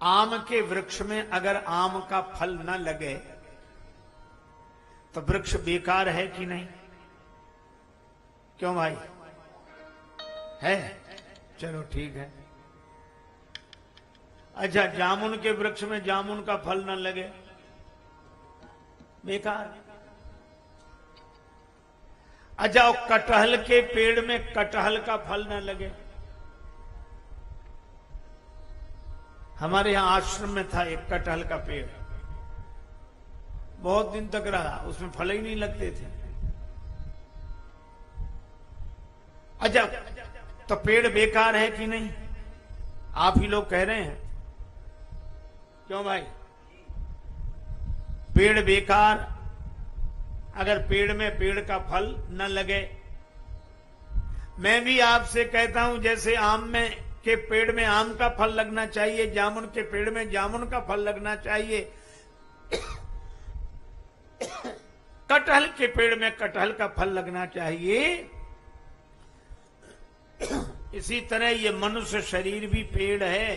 आम के वृक्ष में अगर आम का फल न लगे तो वृक्ष बेकार है कि नहीं? क्यों भाई? है? चलो ठीक है। अच्छा, जामुन के वृक्ष में जामुन का फल न लगे, बेकार। अच्छा, कटहल के पेड़ में कटहल का फल न लगे। हमारे यहां आश्रम में था एक कटहल का पेड़, बहुत दिन तक रहा, उसमें फल ही नहीं लगते थे। अच्छा, तो पेड़ बेकार है कि नहीं? आप ही लोग कह रहे हैं। क्यों भाई? पेड़ बेकार, अगर पेड़ में पेड़ का फल न लगे। मैं भी आपसे कहता हूं, जैसे आम में के पेड़ में आम का फल लगना चाहिए, जामुन के पेड़ में जामुन का फल लगना चाहिए, कटहल के पेड़ में कटहल का फल लगना चाहिए। इसी तरह ये मनुष्य शरीर भी पेड़ है,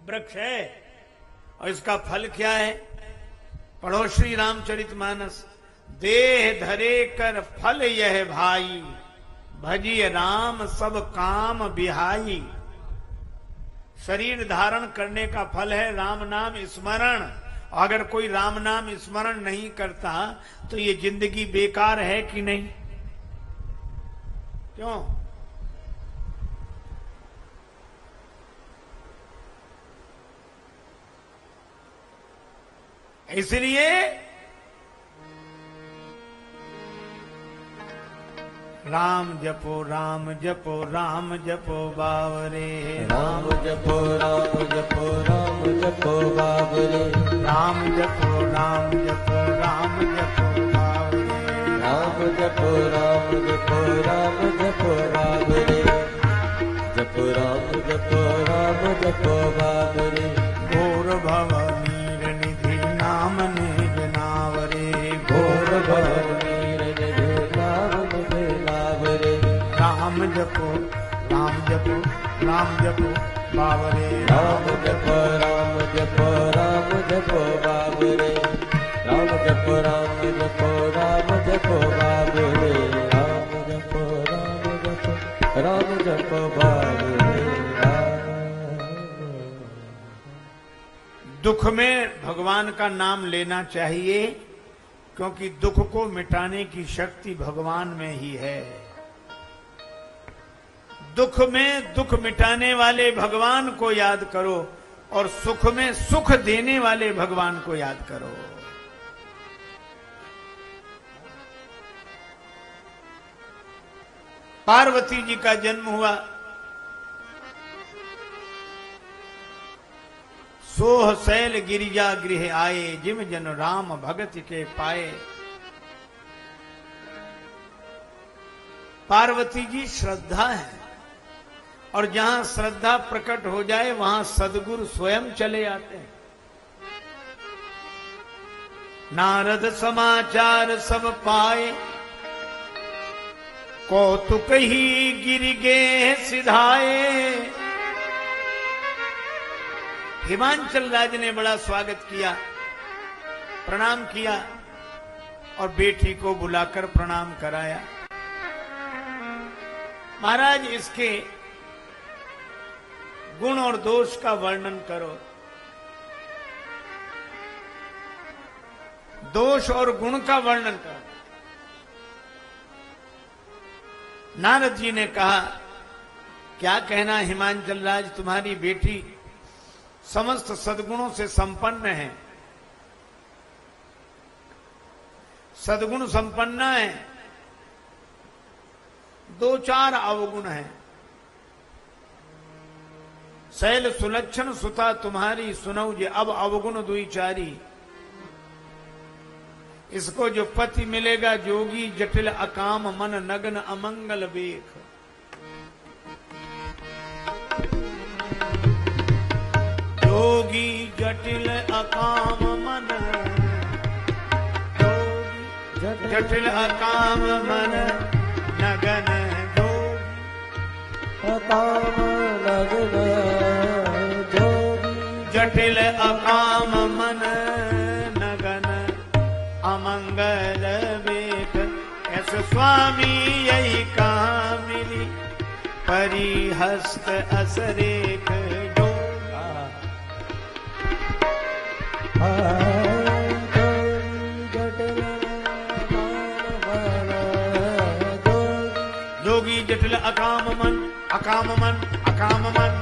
वृक्ष है, और इसका फल क्या है? पढ़ो श्री रामचरितमानस। देह धरे कर फल यह भाई, भजिए राम सब काम बिहाई। शरीर धारण करने का फल है राम नाम स्मरण। अगर कोई राम नाम स्मरण नहीं करता तो ये जिंदगी बेकार है कि नहीं? क्यों? इसलिए राम जपो राम जपो राम जपो बावरे। राम जपो राम जपो राम जपो बावरे। राम जपो राम जपो राम जपो बावरे। राम जपो राम जपो राम जपो बावरे। जपो राम जपो राम जपो बावरे। घोर भव नीर निधि नाम निज नावरे। घोर भव नीर निधि नाम निज नावरे। राम जपो राम जपो राम जपो बावरे। राम जपो राम जपो राम जपो बावरे। राम जपो राम जपो राम जपो बावरे। राम जपो राम जपो राम जपो बावरे। दुख में भगवान का नाम लेना चाहिए, क्योंकि दुख को मिटाने की शक्ति भगवान में ही है। दुख में दुख मिटाने वाले भगवान को याद करो और सुख में सुख देने वाले भगवान को याद करो। पार्वती जी का जन्म हुआ, सोह शैल गिरिजा गृह आए, जिम जन राम भगत के पाए। पार्वती जी श्रद्धा है, और जहां श्रद्धा प्रकट हो जाए वहां सदगुरु स्वयं चले आते हैं। नारद समाचार सब पाए, कौतुक ही गिर गे सिधाए। हिमांचल राज ने बड़ा स्वागत किया, प्रणाम किया और बेटी को बुलाकर प्रणाम कराया। महाराज, इसके गुण और दोष का वर्णन करो। दोष और गुण का वर्णन करो। नारद जी ने कहा, क्या कहना हिमांचल राज, तुम्हारी बेटी समस्त सद्गुणों से संपन्न है, सद्गुण संपन्न है, दो चार अवगुण है। शैल सुलक्षण सुता तुम्हारी सुनऊ जे, अब अवगुण दुई चारी। इसको जो पति मिलेगा जोगी, जटिल अकाम मन नग्न अमंगल बेख। जोगी जटिल अकाम मन, जोगी जटिल अकाम मन नगन जोगी। अकाम नगन जोगी। जटिल अकाम मन नगन अमंगल वेक, ऐसे स्वामी यही कहाँ मिली परिहस्त असरेख जो। जोगी जटिल अकाम मन, अकाम मन, अकाम मन,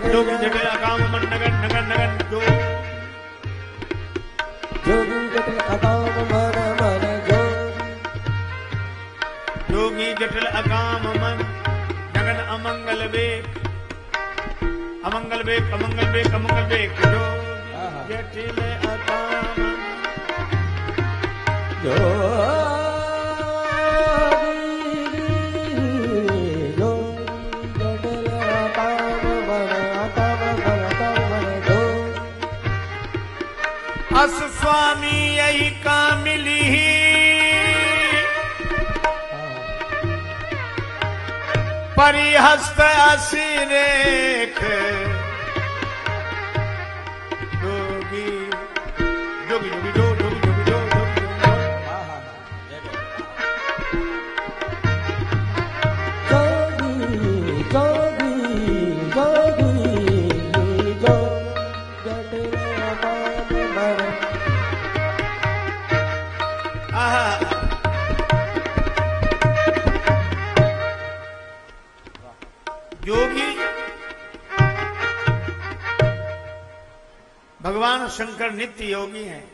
जोगी जटिल अकाम मन नगन नगन नगन जो। जोगी जटिल अकाम मन मन जो। जोगी जटिल अकाम मन नगन अमंगल वेक, अमंगल वेक, अमंगल वेक, अमंगल वेक जो। जटिल अकाम जो। अस स्वामी यही का मिली परिहस्त असिरेख जोगी जोगी जोगी जो जोगी जोगी जो योगी भगवान शंकर नित्य योगी हैं,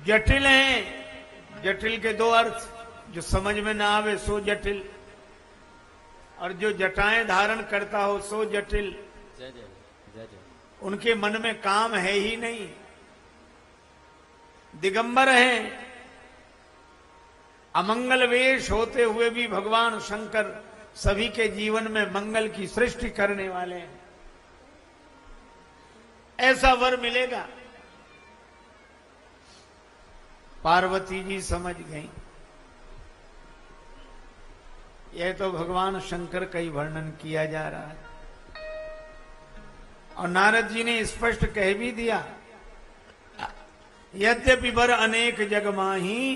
जटिल हैं। जटिल के दो अर्थ, जो समझ में ना आवे सो जटिल, और जो जटाएं धारण करता हो सो जटिल। उनके मन में काम है ही नहीं, दिगंबर हैं। अमंगल वेश होते हुए भी भगवान शंकर सभी के जीवन में मंगल की सृष्टि करने वाले हैं। ऐसा वर मिलेगा। पार्वती जी समझ गई, यह तो भगवान शंकर का ही वर्णन किया जा रहा है। और नारद जी ने स्पष्ट कह भी दिया, यद्यपि वर अनेक जग माही,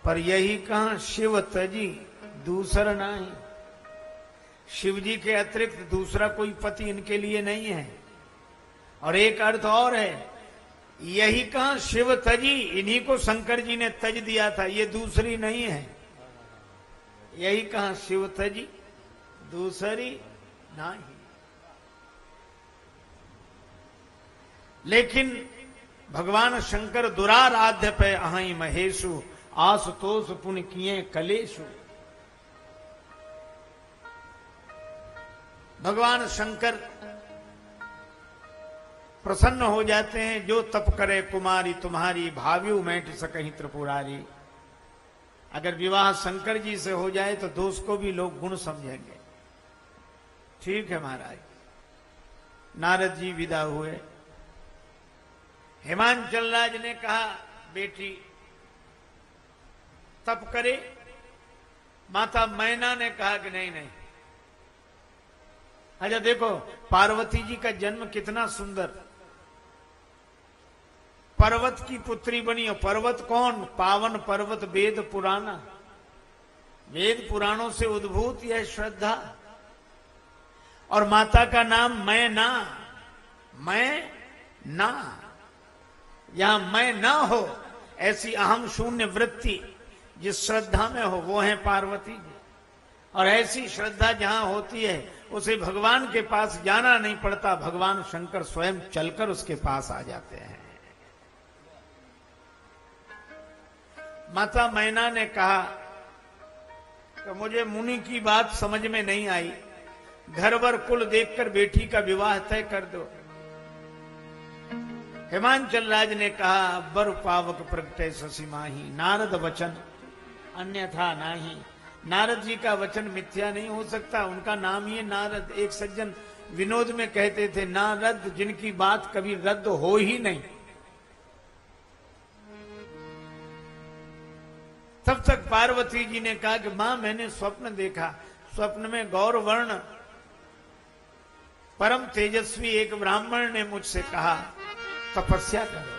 पर यही कहां शिव तजी दूसरा नहीं। शिव जी के अतिरिक्त दूसरा कोई पति इनके लिए नहीं है। और एक अर्थ और है, यही कहां शिव तजी, इन्हीं को शंकर जी ने तज दिया था, ये दूसरी नहीं है। यही कहां शिव तजी दूसरी नहीं। लेकिन भगवान शंकर दुराराध्य पे अहि महेशु, आशुतोष पुण्य किए कलेशु। भगवान शंकर प्रसन्न हो जाते हैं, जो तप करे कुमारी तुम्हारी, भाव्यू मैट सकहीं त्रिपुरारी। अगर विवाह शंकर जी से हो जाए तो दोष को भी लोग गुण समझेंगे। ठीक है महाराज। नारद जी विदा हुए। हिमांचल राज ने कहा, बेटी तप करे। माता मैना ने कहा कि नहीं नहीं। अच्छा देखो, पार्वती जी का जन्म कितना सुंदर, पर्वत की पुत्री बनी। और पर्वत कौन? पावन पर्वत वेद पुराना, वेद पुराणों से उद्भूत यह श्रद्धा। और माता का नाम मैं ना, मैं ना, यहां मैं ना हो ऐसी अहम शून्य वृत्ति जिस श्रद्धा में हो, वो है पार्वती जी। और ऐसी श्रद्धा जहां होती है उसे भगवान के पास जाना नहीं पड़ता, भगवान शंकर स्वयं चलकर उसके पास आ जाते हैं। माता मैना ने कहा कि मुझे मुनि की बात समझ में नहीं आई, घर वर कुल देखकर बेटी का विवाह तय कर दो। हिमांचल राज ने कहा, बर पावक प्रगटे शशि माही, नारद वचन अन्यथा नाही। नारद जी का वचन मिथ्या नहीं हो सकता, उनका नाम ही नारद। एक सज्जन विनोद में कहते थे, नारद जिनकी बात कभी रद्द हो ही नहीं। तब तक पार्वती जी ने कहा कि मां मैंने स्वप्न देखा, स्वप्न में गौर वर्ण परम तेजस्वी एक ब्राह्मण ने मुझसे कहा तपस्या करो।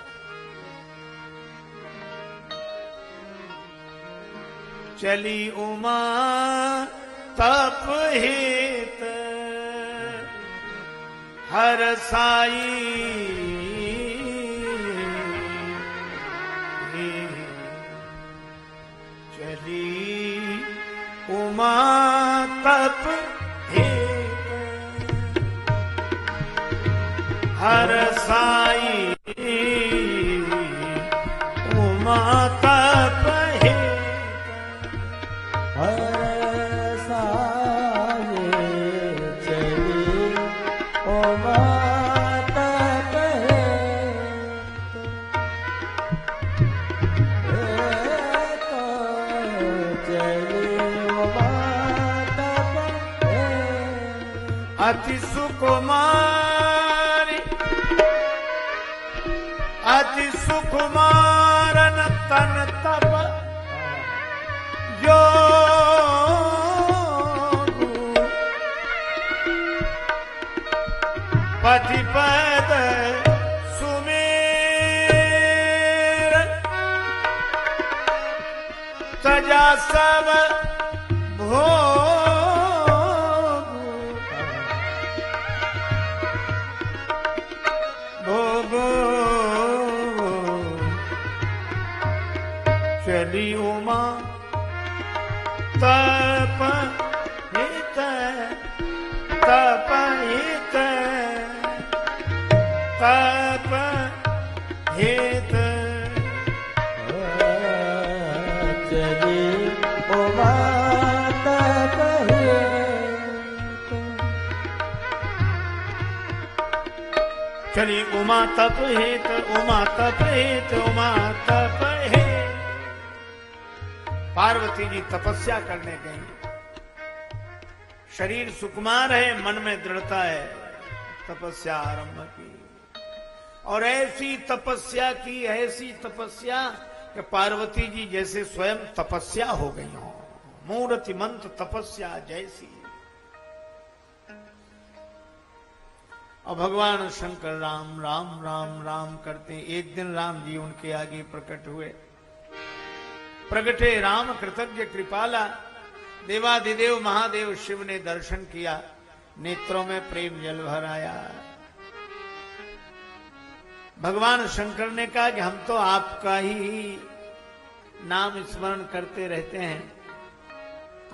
चली उमा तप हित हर साई, चली उमा तप हित हर साई, उमा तप हित हर साई, चली उमा तप हित, चली उमा तप हित, अति सुकुमारी अति सुकुमारन तन तप जोगु, पति पद सुमेर तजा सब भोगु, चली उमा तप हित, तप हित, तप हित, चली उमा तप हित, चली उमा तप हित, उमा तप हित, उमा तप हित। पार्वती जी तपस्या करने गई। शरीर सुकुमार है, मन में दृढ़ता है, तपस्या आरंभ की और ऐसी तपस्या की, ऐसी तपस्या कि पार्वती जी जैसे स्वयं तपस्या हो गई हो, मूर्तिमंत तपस्या जैसी। और भगवान शंकर राम राम राम राम करते। एक दिन राम जी उनके आगे प्रकट हुए। प्रगटे राम कृतज्ञ कृपाला, देवाधिदेव महादेव शिव ने दर्शन किया, नेत्रों में प्रेम जल भर आया। भगवान शंकर ने कहा कि हम तो आपका ही नाम स्मरण करते रहते हैं,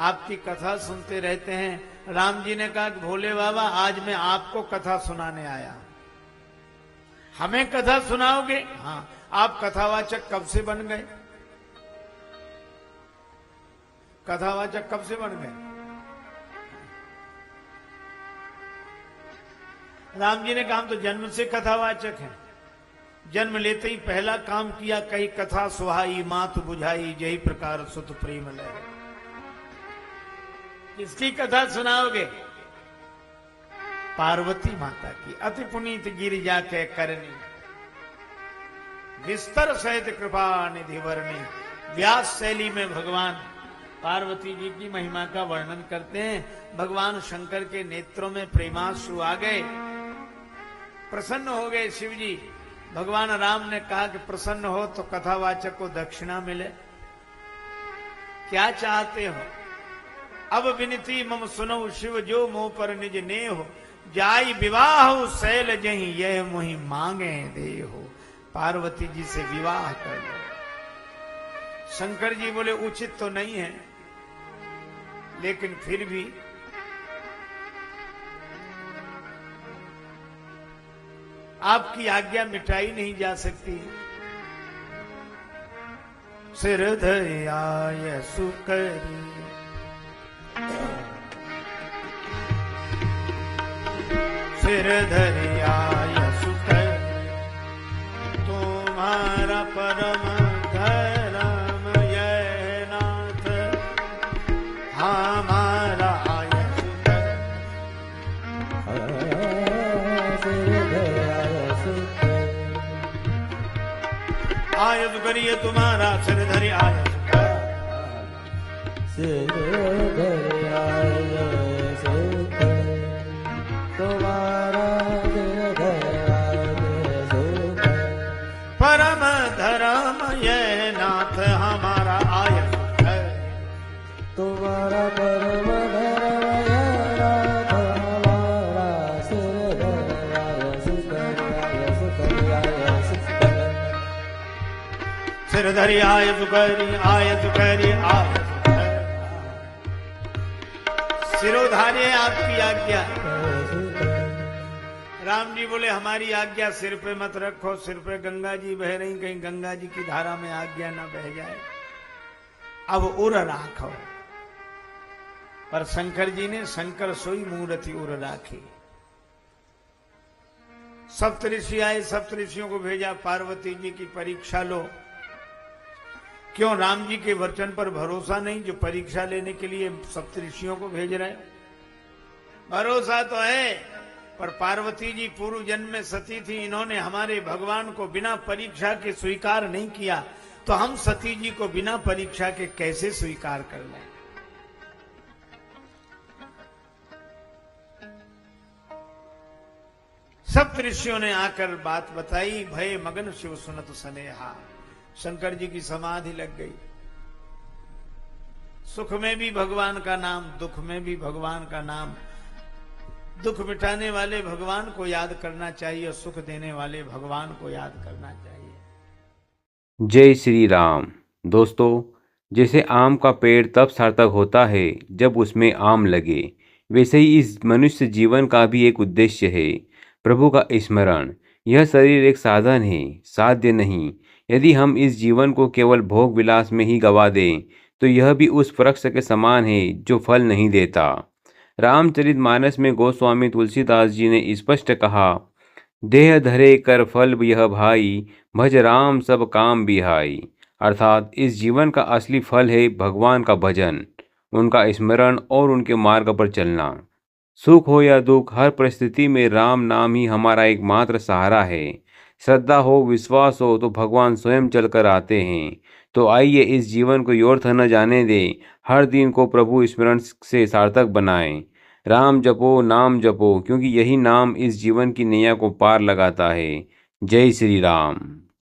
आपकी कथा सुनते रहते हैं। राम जी ने कहा कि भोले बाबा आज मैं आपको कथा सुनाने आया। हमें कथा सुनाओगे? हाँ। आप कथावाचक कब से बन गए? कथावाचक कब से बन गए? राम जी ने कहा हम तो जन्म से कथावाचक हैं। जन्म लेते ही पहला काम किया, कही कथा सुहाई मात बुझाई, जही प्रकार सुत प्रेम लय। किसकी कथा सुनाओगे? पार्वती माता की। अति पुनीत गिरिजा के करनी, विस्तर सहित कृपा निधि वर्णी। व्यास शैली में भगवान पार्वती जी की महिमा का वर्णन करते हैं। भगवान शंकर के नेत्रों में प्रेमाश्रु आ गए, प्रसन्न हो गए शिव जी। भगवान राम ने कहा कि प्रसन्न हो तो कथावाचक को दक्षिणा मिले। क्या चाहते हो? अब विनती मम सुनो शिव, जो मोह पर निज ने हो। जाई विवाह शैल जही, यह मोहि मांगे दे हो। पार्वती जी से विवाह कर लो। शंकर जी बोले उचित तो नहीं है, लेकिन फिर भी आपकी आज्ञा मिटाई नहीं जा सकती। सिर धरियाय सुकरी, सिर धरियाय सुकरी, तुम्हारा परम धर्म यह नाथ, हमारा आयस करिए तुम्हारा सिर धरि आयस कर। सिर धरि आए सुख तुम्हारा सिर धरि आए सुख परम धर्म ये नाथ हमारा आय है। तुम्हारा परम धर्म ये नाथ हमारा सिर धरि आए सुख आए सुख आए सुख सिर धरि आय सुकरी आय सुकरी आय सिरोधार्य आपकी आज्ञा। राम जी बोले हमारी आज्ञा सिर पे मत रखो, सिर पे गंगा जी बह रही, कहीं गंगा जी की धारा में आज्ञा ना बह जाए, अब उर राखो। पर शंकर जी ने शंकर सोई मूर्ति उर राखी। सप्तऋषि आए, सप्तऋषियों को भेजा, पार्वती जी की परीक्षा लो। क्यों राम जी के वचन पर भरोसा नहीं जो परीक्षा लेने के लिए सप्तऋषियों को भेज रहे? भरोसा तो है, पर पार्वती जी पूर्व जन्म में सती थी, इन्होंने हमारे भगवान को बिना परीक्षा के स्वीकार नहीं किया, तो हम सती जी को बिना परीक्षा के कैसे स्वीकार कर लें? सप्तऋषियों ने आकर बात बताई। भय मगन शिव सुनत सनेहा। शंकर जी की समाधि लग गई। सुख में भी भगवान का नाम, दुख में भी भगवान का नाम। दुख मिटाने वाले भगवान को याद करना चाहिए, सुख देने वाले भगवान को याद करना चाहिए। जय श्री राम। दोस्तों, जैसे आम का पेड़ तब सार्थक होता है जब उसमें आम लगे, वैसे ही इस मनुष्य जीवन का भी एक उद्देश्य है, प्रभु का स्मरण। यह शरीर एक साधन है, साध्य नहीं। यदि हम इस जीवन को केवल भोग विलास में ही गवा दें तो यह भी उस वृक्ष के समान है जो फल नहीं देता। रामचरितमानस में गोस्वामी तुलसीदास जी ने स्पष्ट कहा, देह धरे कर फल यह भाई, भज राम सब काम बिहाई। अर्थात इस जीवन का असली फल है भगवान का भजन, उनका स्मरण और उनके मार्ग पर चलना। सुख हो या दुख, हर परिस्थिति में राम नाम ही हमारा एकमात्र सहारा है। श्रद्धा हो, विश्वास हो तो भगवान स्वयं चलकर आते हैं। तो आइए इस जीवन को व्यर्थ न जाने दें, हर दिन को प्रभु स्मरण से सार्थक बनाएं। राम जपो, नाम जपो, क्योंकि यही नाम इस जीवन की नैया को पार लगाता है। जय श्री राम।